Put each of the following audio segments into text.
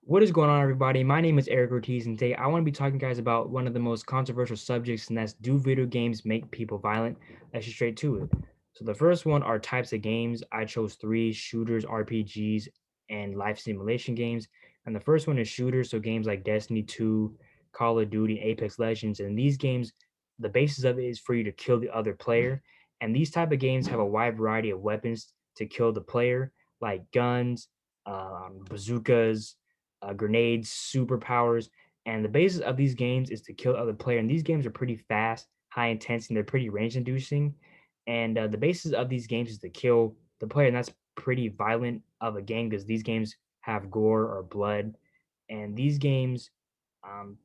What is going on, everybody? My name is Eric Ortiz, and today I want to be talking, guys, about one of the most controversial subjects, and that's do video games make people violent? Let's get straight to it. So, the first one are types of games. I chose three: shooters, RPGs, and life simulation games. And the first one is shooters, so games like Destiny 2, Call of Duty, Apex Legends. And these games, the basis of it is for you to kill the other player. And these type of games have a wide variety of weapons to kill the player, like guns, bazookas, grenades, superpowers. And the basis of these games is to kill the other player. And these games are pretty fast, high intensity, and they're pretty range inducing. And the basis of these games is to kill the player. And that's pretty violent of a game because these games have gore or blood. And these games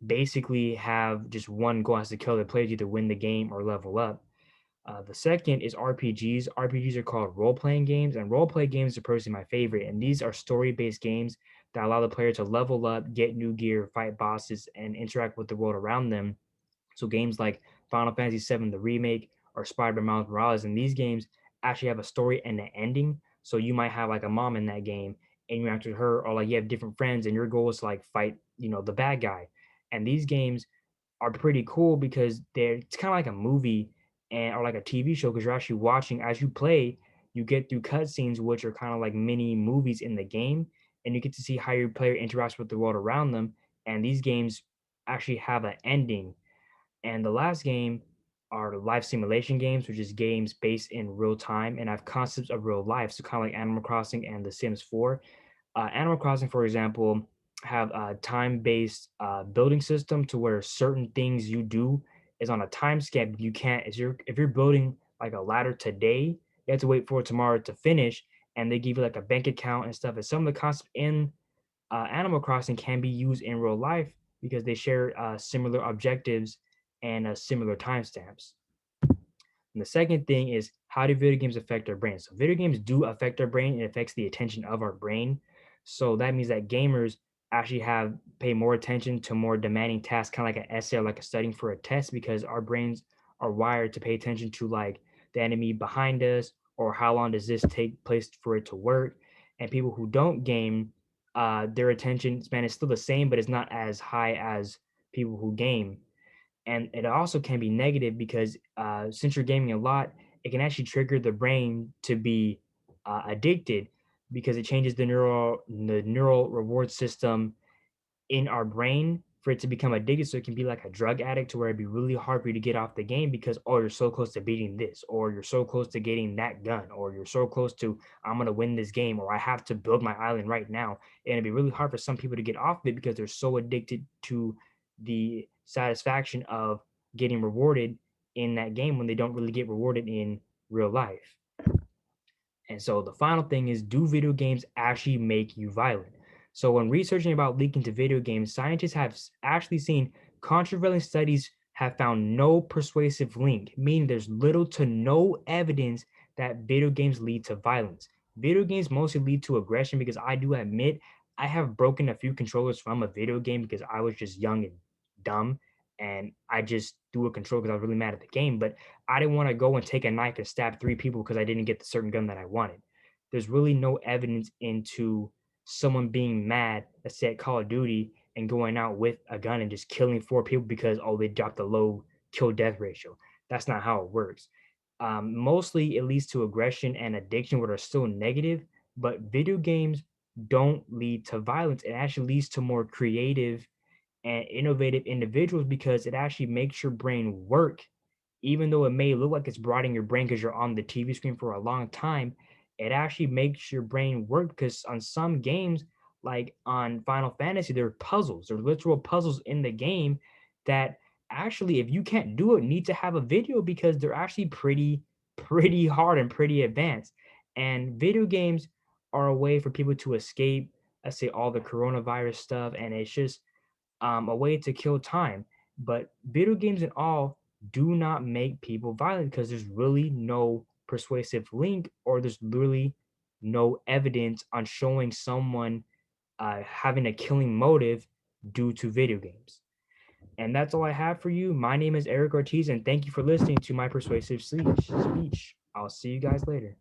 basically have just one goal as to kill the player to either win the game or level up. The second is RPGs. RPGs are called role playing games, and role play games are personally my favorite. And these are story based games that allow the player to level up, get new gear, fight bosses, and interact with the world around them. So games like Final Fantasy VII, the remake, or Spider-Man Miles Morales, and these games actually have a story and an ending. So you might have like a mom in that game, and you interact with her, or like you have different friends, and your goal is to like fight, the bad guy. And these games are pretty cool because it's kind of like a movie and or like a TV show because you're actually watching as you play. You get through cutscenes, which are kind of like mini movies in the game, and you get to see how your player interacts with the world around them. And these games actually have an ending. And the last game are life simulation games, which is games based in real time and have concepts of real life. So kind of like Animal Crossing and The Sims 4. Animal Crossing, for example, have a time-based building system to where certain things you do is on a time scale. You can't if you're building like a ladder today, you have to wait for tomorrow to finish, and they give you like a bank account and stuff. And some of the concepts in Animal Crossing can be used in real life because they share similar objectives and similar timestamps. And the second thing is how do video games affect our brain? So video games do affect our brain. It affects the attention of our brain. So that means that gamers actually have pay more attention to more demanding tasks, kind of like an essay or like a studying for a test, because our brains are wired to pay attention to like the enemy behind us or how long does this take place for it to work. And people who don't game, their attention span is still the same, but it's not as high as people who game. And it also can be negative because since you're gaming a lot, it can actually trigger the brain to be addicted because it changes the neural reward system in our brain for it to become addicted. So it can be like a drug addict to where it'd be really hard for you to get off the game because, oh, you're so close to beating this, or you're so close to getting that gun, or you're so close to, I'm going to win this game, or I have to build my island right now. And it'd be really hard for some people to get off of it because they're so addicted to the satisfaction of getting rewarded in that game when they don't really get rewarded in real life. And so the final thing is, do video games actually make you violent? So when researching about leaking to video games, scientists have actually seen controversial studies have found no persuasive link, meaning there's little to no evidence that video games lead to violence. Video games mostly lead to aggression because I do admit I have broken a few controllers from a video game because I was just young and dumb and I just threw a controller because I was really mad at the game. But I didn't want to go and take a knife and stab three people because I didn't get the certain gun that I wanted. There's really no evidence into someone being mad, let's say at Call of Duty, and going out with a gun and just killing four people because, oh, they dropped a low kill death ratio. That's not how it works. Mostly it leads to aggression and addiction, which are still negative, but video games don't lead to violence. It actually leads to more creative and innovative individuals because it actually makes your brain work. Even though it may look like it's broadening your brain because you're on the TV screen for a long time, it actually makes your brain work because on some games, like on Final Fantasy, there are puzzles. There are literal puzzles in the game that actually, if you can't do it, need to have a video because they're actually pretty hard and pretty advanced. And video games are a way for people to escape, let's say, all the coronavirus stuff, and it's just a way to kill time. But video games and all do not make people violent because there's really no persuasive link or there's literally no evidence on showing someone having a killing motive due to video games. And that's all I have for you. My name is Eric Ortiz, and thank you for listening to my persuasive speech. I'll see you guys later.